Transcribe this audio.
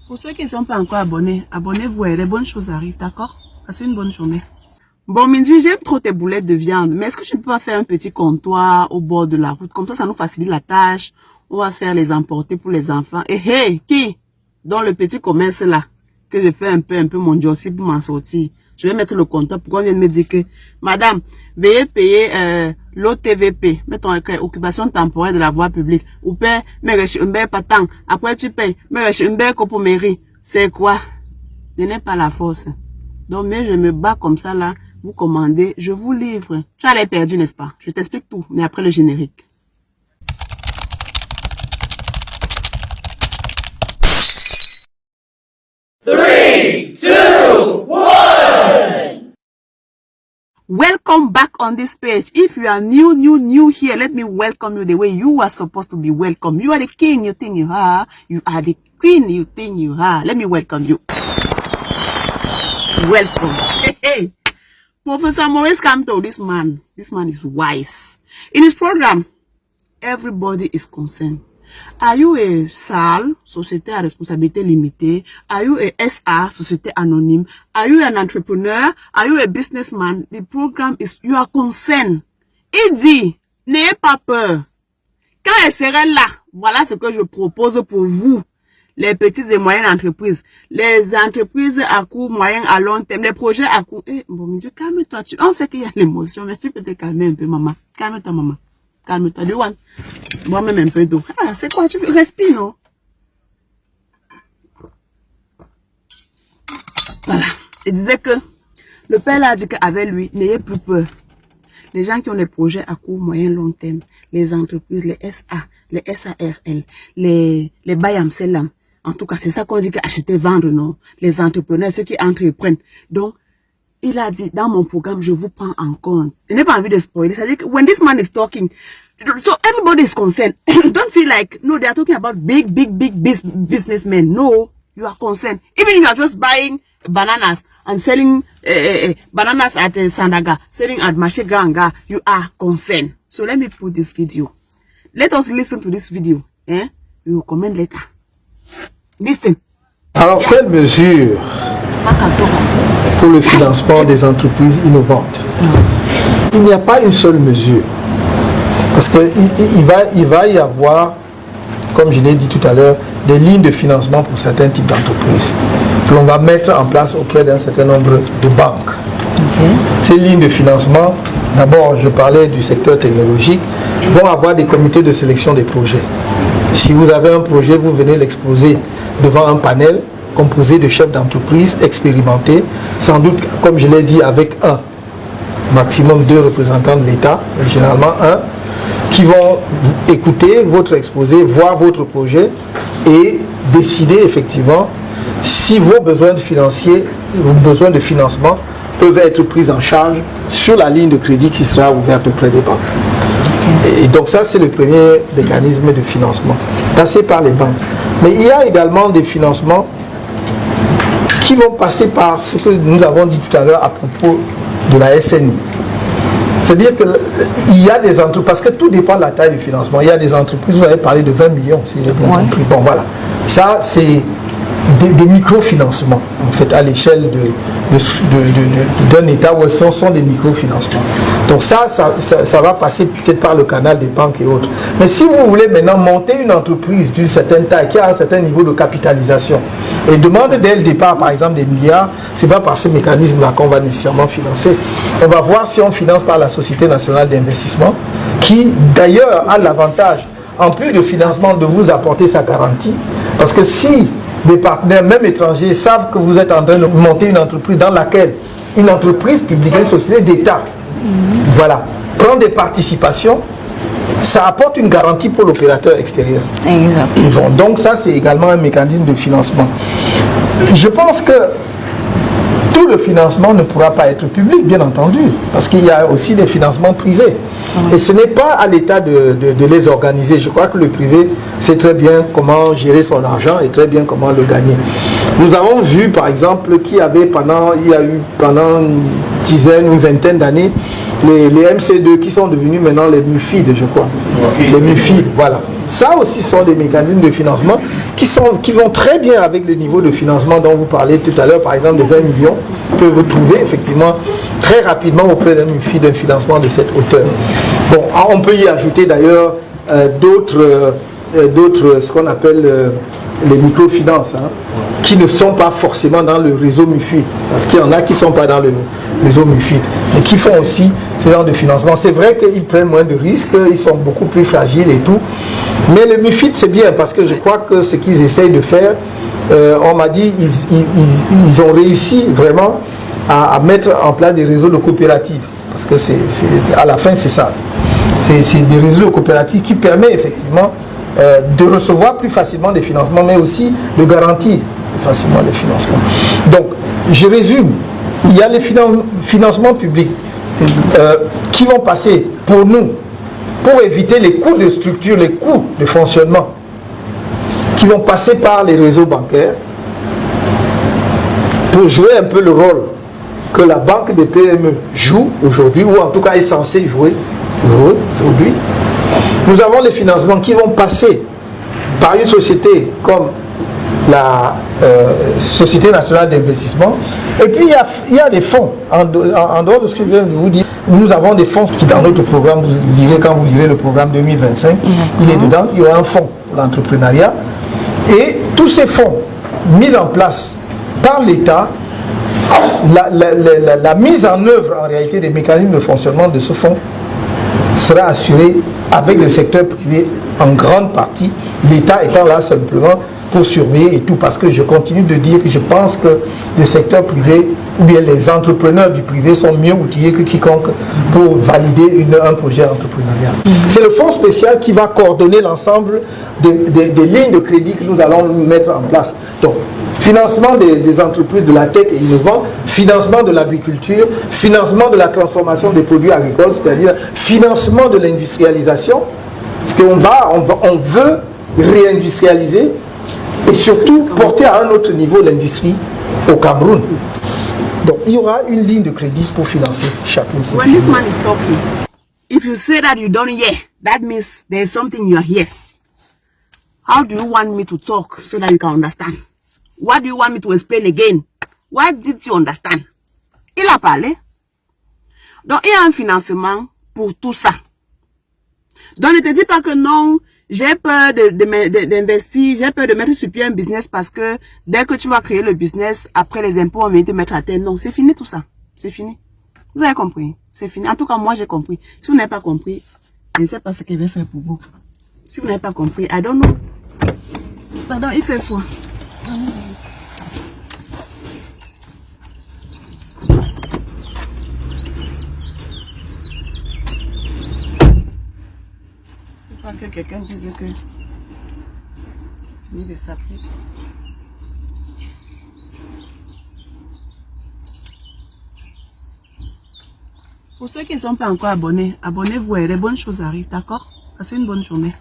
Pour ceux qui ne sont pas encore abonnés, abonnez-vous et les bonnes choses arrivent, d'accord? Passez une bonne journée. Bon, Minzi, j'aime trop tes boulettes de viande, mais est-ce que tu ne peux pas faire un petit comptoir au bord de la route? Comme ça nous facilite la tâche. On va faire les emporter pour les enfants. Et hey, qui? Dans le petit commerce là, que je fais un peu mon job aussi pour m'en sortir. Je vais mettre le compteur pour qu'on vienne me dire que, madame, veuillez payer l'OTVP, mettons occupation temporaire de la voie publique. Ou paye, mais pas tant. Après tu payes, mais pour mairie. C'est quoi? Je n'ai pas la force. Donc, mais je me bats comme ça là, vous commandez, je vous livre. Tu as l'air perdu, n'est-ce pas? Je t'explique tout, mais après le générique. Three, two, one. Welcome back on this page. If you are new here, let me welcome you the way you are supposed to be welcome. You are the king you think you are. You are the queen you think you are. Let me welcome you. Welcome. Hey, hey. Professor Maurice Kamto, this man is wise. In his program, everybody is concerned. Are you a SAL, Société à responsabilité limitée? Are you a SA, Société anonyme? Are you an entrepreneur? Are you a businessman? The program is, you are concerned. Il dit, n'ayez pas peur. Quand elle serait là, voilà ce que je propose pour vous. Les petites et moyennes entreprises, les entreprises à court, moyen, à long terme, les projets à court. Eh, bon, mon Dieu, calme-toi. On sait qu'il y a l'émotion, mais tu peux te calmer un peu, maman. Calme-toi, maman. Calme-toi. Moi-même un peu d'eau. Ah, c'est quoi? Tu respires, non? Voilà. Il disait que le père a dit qu'avec lui, n'ayez plus peur. Les gens qui ont des projets à court, moyen, long terme, les entreprises, les SA, les SARL, les Bayam Selam. En tout cas, c'est ça qu'on dit qu'acheter, vendre, non? Les entrepreneurs, ceux qui entreprennent. Donc, il a dit, dans mon programme, je vous prends en compte. Je n'ai pas envie de spoiler. C'est-à-dire que when this man is talking, so everybody is concerned. Don't feel like, no, they are talking about big businessmen. No, you are concerned. Even if you are just buying bananas and selling bananas at Sandaga, selling at Mashiganga, you are concerned. So let me put this video. Let us listen to this video. Eh? We will comment later. Listen. Alors, quelles mesures pour le financement des entreprises innovantes? Il n'y a pas une seule mesure. Parce qu'il va y avoir, comme je l'ai dit tout à l'heure, des lignes de financement pour certains types d'entreprises que l'on va mettre en place auprès d'un certain nombre de banques. Ces lignes de financement, d'abord je parlais du secteur technologique, vont avoir des comités de sélection des projets. Si vous avez un projet, vous venez l'exposer devant un panel composé de chefs d'entreprise expérimentés, sans doute, comme je l'ai dit, avec un, maximum 2 représentants de l'État, généralement un, qui vont écouter votre exposé, voir votre projet et décider effectivement si vos besoins de financement peuvent être pris en charge sur la ligne de crédit qui sera ouverte auprès des banques. Et donc ça, c'est le premier mécanisme de financement, passer par les banques. Mais il y a également des financements qui vont passer par ce que nous avons dit tout à l'heure à propos de la SNI. C'est-à-dire qu'il y a des entreprises, parce que tout dépend de la taille du financement. Il y a des entreprises, vous avez parlé de 20 millions, si j'ai bien compris. Bon, voilà. Ça, c'est des microfinancements, en fait, à l'échelle d'un État où ce sont des microfinancements. Donc ça va passer peut-être par le canal des banques et autres. Mais si vous voulez maintenant monter une entreprise d'une certaine taille, qui a un certain niveau de capitalisation, et demande dès le départ, par exemple, des milliards, c'est pas par ce mécanisme-là qu'on va nécessairement financer. On va voir si on finance par la Société nationale d'investissement, qui d'ailleurs a l'avantage, en plus de financement, de vous apporter sa garantie. Parce que si des partenaires, même étrangers, savent que vous êtes en train de monter une entreprise dans laquelle une entreprise publique, une société d'État, voilà, prend des participations, ça apporte une garantie pour l'opérateur extérieur. Exactement. Donc ça, c'est également un mécanisme de financement. Je pense que tout le financement ne pourra pas être public, bien entendu, parce qu'il y a aussi des financements privés. Et ce n'est pas à l'État de les organiser. Je crois que le privé sait très bien comment gérer son argent et très bien comment le gagner. Nous avons vu, par exemple, il y a eu pendant une dizaine, une vingtaine d'années, les MC2 qui sont devenus maintenant les MUFID, je crois. Les MUFID, voilà. Ça aussi sont des mécanismes de financement qui vont très bien avec le niveau de financement dont vous parlez tout à l'heure, par exemple de 20 millions, que vous trouvez effectivement très rapidement auprès d'un financement de cette hauteur. Bon, on peut y ajouter d'ailleurs d'autres, ce qu'on appelle les microfinances, hein, qui ne sont pas forcément dans le réseau MUFID, parce qu'il y en a qui ne sont pas dans le réseau MUFID, mais qui font aussi ce genre de financement. C'est vrai qu'ils prennent moins de risques, ils sont beaucoup plus fragiles et tout, mais le MUFID c'est bien, parce que je crois que ce qu'ils essayent de faire, on m'a dit, ils ont réussi vraiment à mettre en place des réseaux de coopératives, parce que à la fin c'est ça. C'est des réseaux coopératifs qui permettent effectivement de recevoir plus facilement des financements, mais aussi de garantir facilement des financements. Donc, je résume, il y a les financements publics qui vont passer pour nous, pour éviter les coûts de structure, les coûts de fonctionnement, qui vont passer par les réseaux bancaires, pour jouer un peu le rôle que la banque des PME joue aujourd'hui, ou en tout cas est censée jouer aujourd'hui. Nous avons les financements qui vont passer par une société comme la Société nationale d'investissement. Et puis il y a des fonds, en dehors de ce que je viens de vous dire, nous avons des fonds qui dans notre programme, vous direz quand vous lirez le programme 2025, il est dedans, il y aura un fonds pour l'entrepreneuriat. Et tous ces fonds mis en place par l'État, la mise en œuvre en réalité des mécanismes de fonctionnement de ce fonds sera assurée avec le secteur privé en grande partie, l'État étant là simplement pour surveiller et tout, parce que je continue de dire que je pense que le secteur privé ou bien les entrepreneurs du privé sont mieux outillés que quiconque pour valider un projet entrepreneurial. C'est le fonds spécial qui va coordonner l'ensemble des lignes de crédit que nous allons mettre en place. Donc, financement des entreprises de la tech et innovants, financement de l'agriculture, financement de la transformation des produits agricoles, c'est-à-dire financement de l'industrialisation, parce qu'on veut réindustrialiser et surtout porter à un autre niveau l'industrie au Cameroun. Donc il y aura une ligne de crédit pour financer chacune de ces. When this man is talking, if you say that you don't hear, that means there is something in your ears. How do you want me to talk so that you can understand? What do you want me to explain again? What did you understand? Il a parlé. Donc, il y a un financement pour tout ça. Donc, ne te dis pas que non, j'ai peur d'investir, j'ai peur de mettre sur pied un business parce que dès que tu vas créer le business, après les impôts, on vient te mettre à terre. Non, c'est fini tout ça. C'est fini. Vous avez compris? C'est fini. En tout cas, moi, j'ai compris. Si vous n'avez pas compris, je ne sais pas ce qu'il va faire pour vous. Si vous n'avez pas compris, I don't know. Pardon, il fait froid. Pas que quelqu'un dise que fini de s'appeler. Pour ceux qui ne sont pas encore abonnés, abonnez-vous et les bonnes choses arrivent, d'accord? Passez une bonne journée.